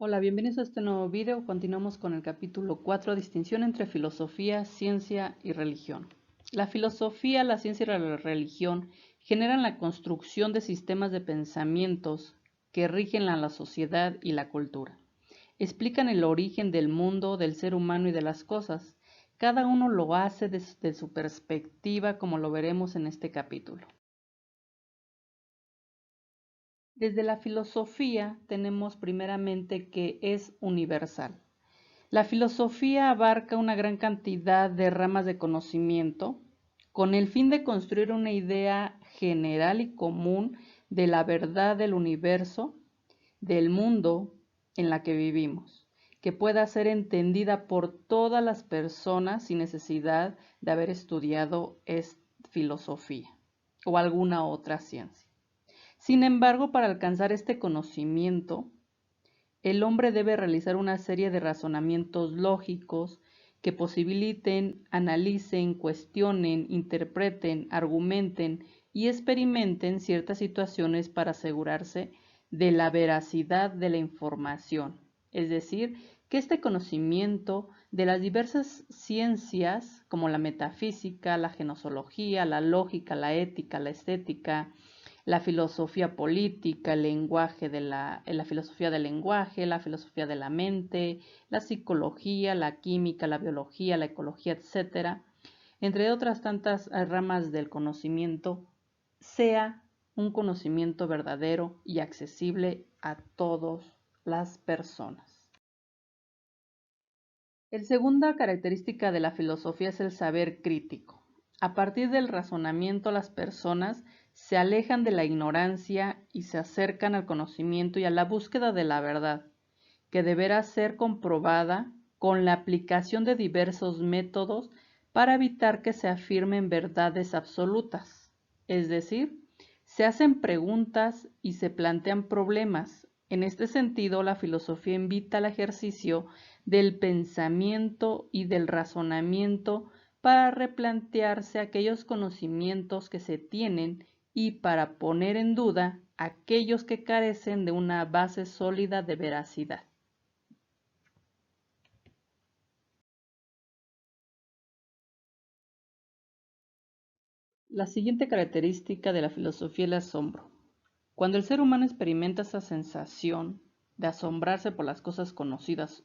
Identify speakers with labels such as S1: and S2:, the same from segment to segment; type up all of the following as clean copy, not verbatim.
S1: Hola, bienvenidos a este nuevo video. Continuamos con el capítulo 4, distinción entre filosofía, ciencia y religión. La filosofía, la ciencia y la religión generan la construcción de sistemas de pensamientos que rigen a la sociedad y la cultura. Explican el origen del mundo, del ser humano y de las cosas. Cada uno lo hace desde su perspectiva, como lo veremos en este capítulo. Desde la filosofía tenemos primeramente que es universal. La filosofía abarca una gran cantidad de ramas de conocimiento con el fin de construir una idea general y común de la verdad del universo, del mundo en la que vivimos, que pueda ser entendida por todas las personas sin necesidad de haber estudiado filosofía o alguna otra ciencia. Sin embargo, para alcanzar este conocimiento, el hombre debe realizar una serie de razonamientos lógicos que posibiliten, analicen, cuestionen, interpreten, argumenten y experimenten ciertas situaciones para asegurarse de la veracidad de la información. Es decir, que este conocimiento de las diversas ciencias como la metafísica, la gnosología, la lógica, la ética, la estética, la filosofía política, el lenguaje la filosofía del lenguaje, la filosofía de la mente, la psicología, la química, la biología, la ecología, etcétera, entre otras tantas ramas del conocimiento, sea un conocimiento verdadero y accesible a todas las personas. La segunda característica de la filosofía es el saber crítico. A partir del razonamiento, las personas se alejan de la ignorancia y se acercan al conocimiento y a la búsqueda de la verdad, que deberá ser comprobada con la aplicación de diversos métodos para evitar que se afirmen verdades absolutas. Es decir, se hacen preguntas y se plantean problemas. En este sentido, la filosofía invita al ejercicio del pensamiento y del razonamiento para replantearse aquellos conocimientos que se tienen y para poner en duda aquellos que carecen de una base sólida de veracidad. La siguiente característica de la filosofía es el asombro. Cuando el ser humano experimenta esa sensación de asombrarse por las cosas conocidas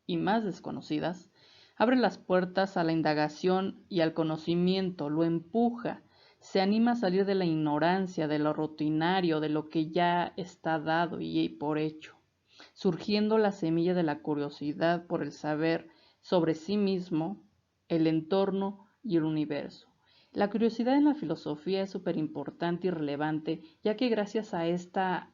S1: y más desconocidas, abre las puertas a la indagación y al conocimiento, lo empuja, se anima a salir de la ignorancia, de lo rutinario, de lo que ya está dado y por hecho, surgiendo la semilla de la curiosidad por el saber sobre sí mismo, el entorno y el universo. La curiosidad en la filosofía es súper importante y relevante, ya que gracias a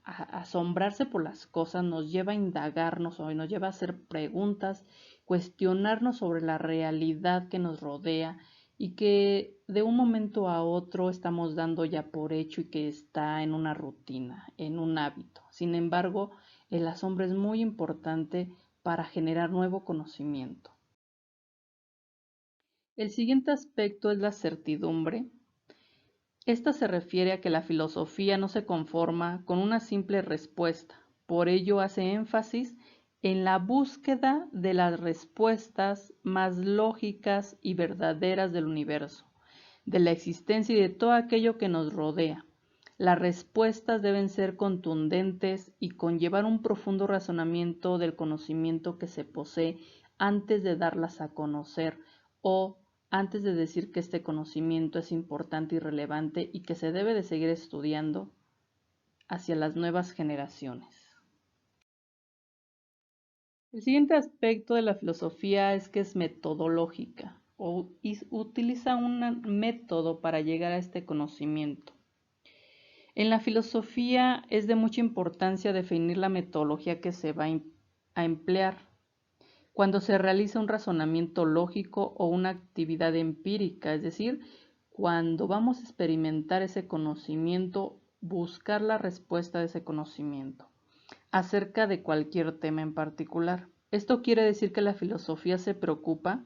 S1: asombrarse por las cosas nos lleva a indagarnos o nos lleva a hacer preguntas, cuestionarnos sobre la realidad que nos rodea y que de un momento a otro estamos dando ya por hecho y que está en una rutina, en un hábito. Sin embargo, el asombro es muy importante para generar nuevo conocimiento. El siguiente aspecto es la certidumbre. Esta se refiere a que la filosofía no se conforma con una simple respuesta, por ello hace énfasis en la búsqueda de las respuestas más lógicas y verdaderas del universo, de la existencia y de todo aquello que nos rodea. Las respuestas deben ser contundentes y conllevar un profundo razonamiento del conocimiento que se posee antes de darlas a conocer o antes de decir que este conocimiento es importante y relevante y que se debe de seguir estudiando hacia las nuevas generaciones. El siguiente aspecto de la filosofía es que es metodológica o utiliza un método para llegar a este conocimiento. En la filosofía es de mucha importancia definir la metodología que se va a emplear cuando se realiza un razonamiento lógico o una actividad empírica, es decir, cuando vamos a experimentar ese conocimiento, buscar la respuesta de ese conocimiento acerca de cualquier tema en particular. Esto quiere decir que la filosofía se preocupa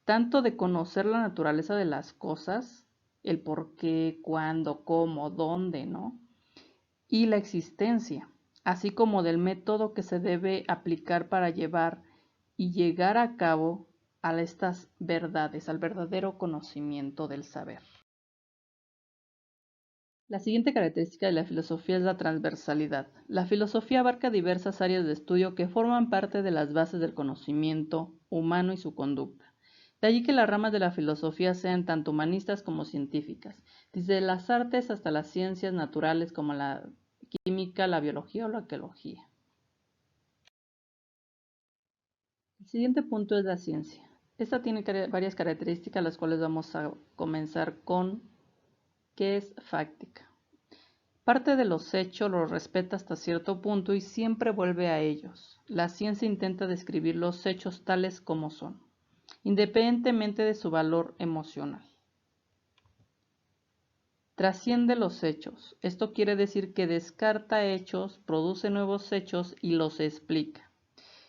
S1: tanto de conocer la naturaleza de las cosas, el por qué, cuándo, cómo, dónde, ¿no? Y la existencia, así como del método que se debe aplicar para llevar y llegar a cabo a estas verdades, al verdadero conocimiento del saber. La siguiente característica de la filosofía es la transversalidad. La filosofía abarca diversas áreas de estudio que forman parte de las bases del conocimiento humano y su conducta. De allí que las ramas de la filosofía sean tanto humanistas como científicas, desde las artes hasta las ciencias naturales como la química, la biología o la arqueología. El siguiente punto es la ciencia. Esta tiene varias características, las cuales vamos a comenzar con ¿qué es fáctica? Parte de los hechos los respeta hasta cierto punto y siempre vuelve a ellos. La ciencia intenta describir los hechos tales como son, independientemente de su valor emocional. Trasciende los hechos. Esto quiere decir que descarta hechos, produce nuevos hechos y los explica.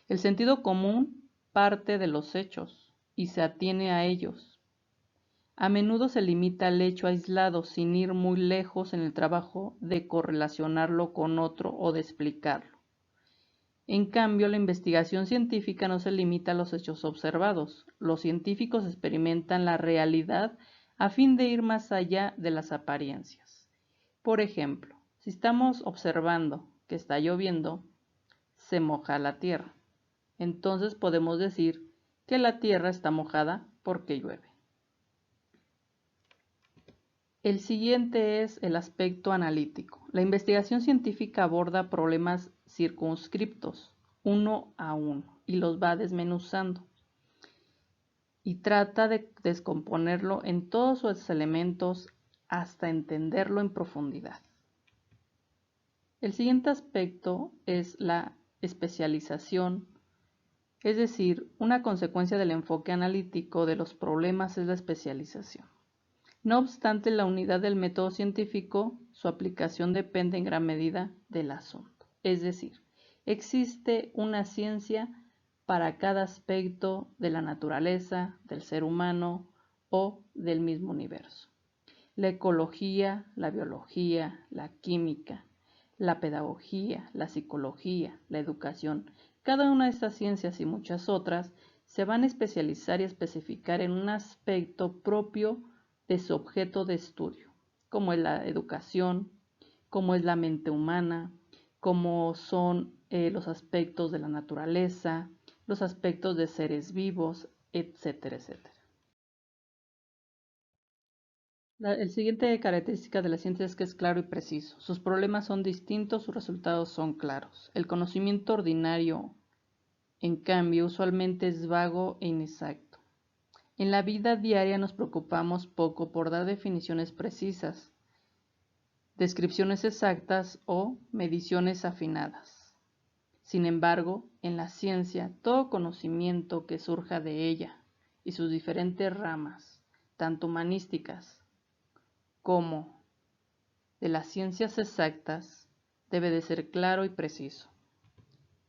S1: El sentido común parte de los hechos y se atiene a ellos. A menudo se limita al hecho aislado sin ir muy lejos en el trabajo de correlacionarlo con otro o de explicarlo. En cambio, la investigación científica no se limita a los hechos observados. Los científicos experimentan la realidad a fin de ir más allá de las apariencias. Por ejemplo, si estamos observando que está lloviendo, se moja la tierra. Entonces podemos decir que la tierra está mojada porque llueve. El siguiente es el aspecto analítico. La investigación científica aborda problemas circunscriptos, uno a uno, y los va desmenuzando. Y trata de descomponerlo en todos sus elementos hasta entenderlo en profundidad. El siguiente aspecto es la especialización, es decir, una consecuencia del enfoque analítico de los problemas es la especialización. No obstante, la unidad del método científico, su aplicación depende en gran medida del asunto. Es decir, existe una ciencia para cada aspecto de la naturaleza, del ser humano o del mismo universo. La ecología, la biología, la química, la pedagogía, la psicología, la educación, cada una de estas ciencias y muchas otras se van a especializar y especificar en un aspecto propio de su objeto de estudio, como es la educación, como es la mente humana, como son los aspectos de la naturaleza, los aspectos de seres vivos, etcétera, etcétera. El siguiente característica de la ciencia es que es claro y preciso. Sus problemas son distintos, sus resultados son claros. El conocimiento ordinario, en cambio, usualmente es vago e inexacto. En la vida diaria nos preocupamos poco por dar definiciones precisas, descripciones exactas o mediciones afinadas. Sin embargo, en la ciencia, todo conocimiento que surja de ella y sus diferentes ramas, tanto humanísticas como de las ciencias exactas, debe de ser claro y preciso.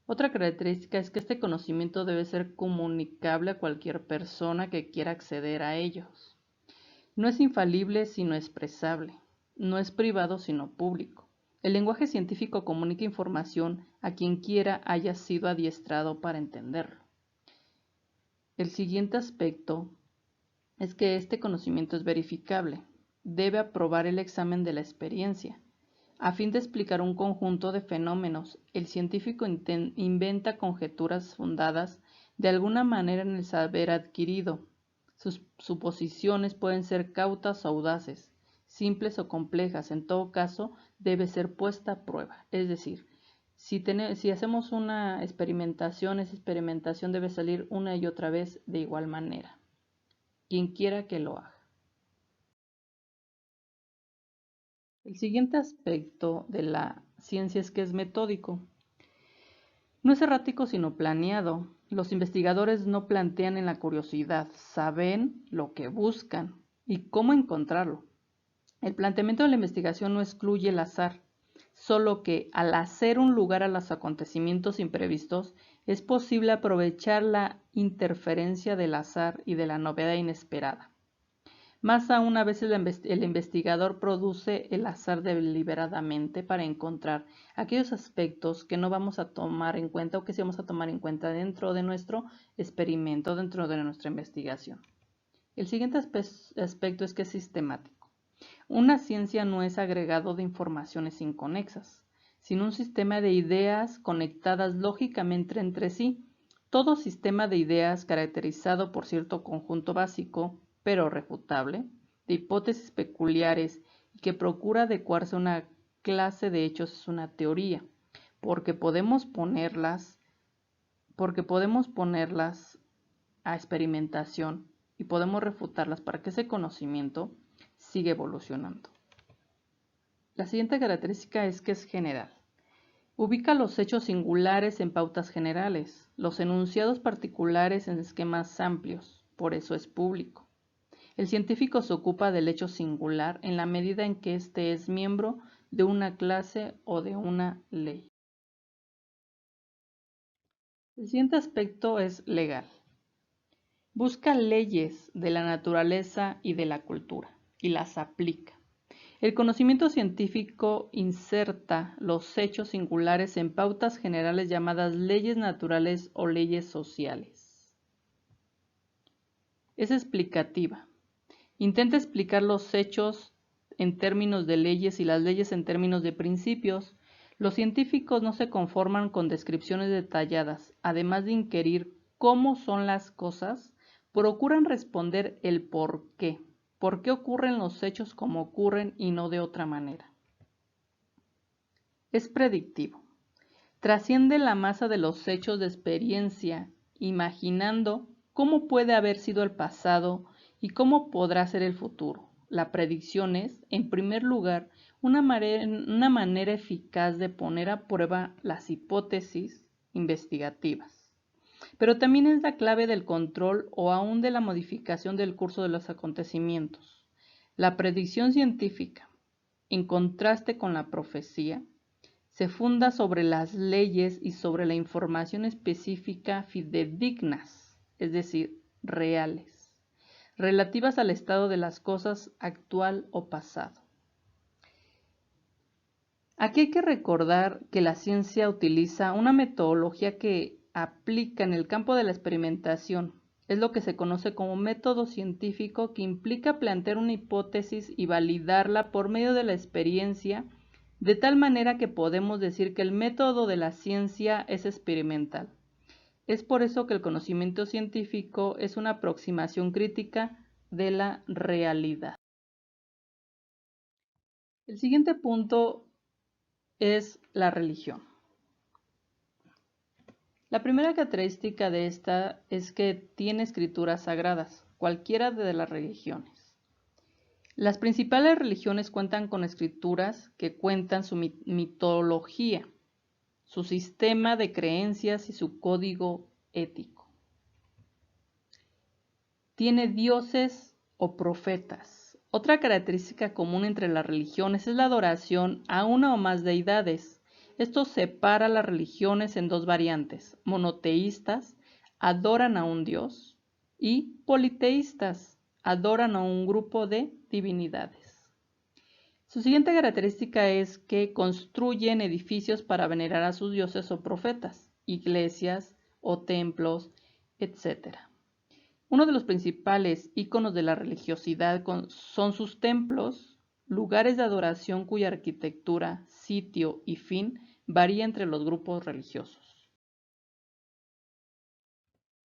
S1: Otra característica es que este conocimiento debe ser comunicable a cualquier persona que quiera acceder a ellos. No es infalible sino expresable. No es privado sino público. El lenguaje científico comunica información a quien quiera haya sido adiestrado para entenderlo. El siguiente aspecto es que este conocimiento es verificable. Debe aprobar el examen de la experiencia. A fin de explicar un conjunto de fenómenos, el científico inventa conjeturas fundadas de alguna manera en el saber adquirido. Sus suposiciones pueden ser cautas o audaces, simples o complejas. En todo caso, debe ser puesta a prueba. Es decir, si hacemos una experimentación, esa experimentación debe salir una y otra vez de igual manera. Quien quiera que lo haga. El siguiente aspecto de la ciencia es que es metódico. No es errático sino planeado. Los investigadores no plantean en la curiosidad, saben lo que buscan y cómo encontrarlo. El planteamiento de la investigación no excluye el azar, solo que al hacer un lugar a los acontecimientos imprevistos es posible aprovechar la interferencia del azar y de la novedad inesperada. Más aún, a veces el investigador produce el azar deliberadamente para encontrar aquellos aspectos que no vamos a tomar en cuenta o que sí vamos a tomar en cuenta dentro de nuestro experimento, dentro de nuestra investigación. El siguiente aspecto es que es sistemático. Una ciencia no es agregado de informaciones inconexas, sino un sistema de ideas conectadas lógicamente entre sí. Todo sistema de ideas caracterizado por cierto conjunto básico, pero refutable, de hipótesis peculiares y que procura adecuarse a una clase de hechos es una teoría, porque podemos ponerlas a experimentación y podemos refutarlas para que ese conocimiento siga evolucionando. La siguiente característica es que es general. Ubica los hechos singulares en pautas generales, los enunciados particulares en esquemas amplios, por eso es público. El científico se ocupa del hecho singular en la medida en que éste es miembro de una clase o de una ley. El siguiente aspecto es legal. Busca leyes de la naturaleza y de la cultura y las aplica. El conocimiento científico inserta los hechos singulares en pautas generales llamadas leyes naturales o leyes sociales. Es explicativa. Intenta explicar los hechos en términos de leyes y las leyes en términos de principios. Los científicos no se conforman con descripciones detalladas. Además de inquirir cómo son las cosas, procuran responder el por qué. ¿Por qué ocurren los hechos como ocurren y no de otra manera? Es predictivo. Trasciende la masa de los hechos de experiencia, imaginando cómo puede haber sido el pasado y cómo podrá ser el futuro. La predicción es, en primer lugar, una manera eficaz de poner a prueba las hipótesis investigativas, pero también es la clave del control o aún de la modificación del curso de los acontecimientos. La predicción científica, en contraste con la profecía, se funda sobre las leyes y sobre la información específica fidedignas, es decir, reales, relativas al estado de las cosas actual o pasado. Aquí hay que recordar que la ciencia utiliza una metodología que aplica en el campo de la experimentación. Es lo que se conoce como método científico, que implica plantear una hipótesis y validarla por medio de la experiencia, de tal manera que podemos decir que el método de la ciencia es experimental. Es por eso que el conocimiento científico es una aproximación crítica de la realidad. El siguiente punto es la religión. La primera característica de esta es que tiene escrituras sagradas, cualquiera de las religiones. Las principales religiones cuentan con escrituras que cuentan su mitología, su sistema de creencias y su código ético. Tiene dioses o profetas. Otra característica común entre las religiones es la adoración a una o más deidades. Esto separa las religiones en dos variantes: monoteístas, adoran a un dios, y politeístas, adoran a un grupo de divinidades. Su siguiente característica es que construyen edificios para venerar a sus dioses o profetas, iglesias o templos, etc. Uno de los principales íconos de la religiosidad son sus templos, lugares de adoración cuya arquitectura, sitio y fin varía entre los grupos religiosos.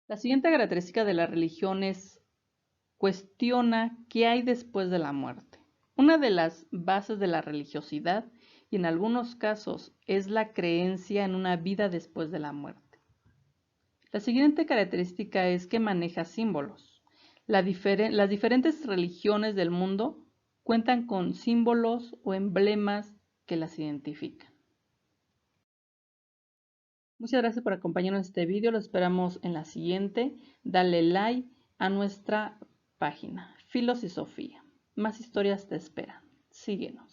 S1: La siguiente característica de la religión es cuestiona qué hay después de la muerte. Una de las bases de la religiosidad, y en algunos casos, es la creencia en una vida después de la muerte. La siguiente característica es que maneja símbolos. Las diferentes religiones del mundo cuentan con símbolos o emblemas que las identifican. Muchas gracias por acompañarnos en este video. Lo esperamos en la siguiente. Dale like a nuestra página Filos y Sofía. Más historias te esperan. Síguenos.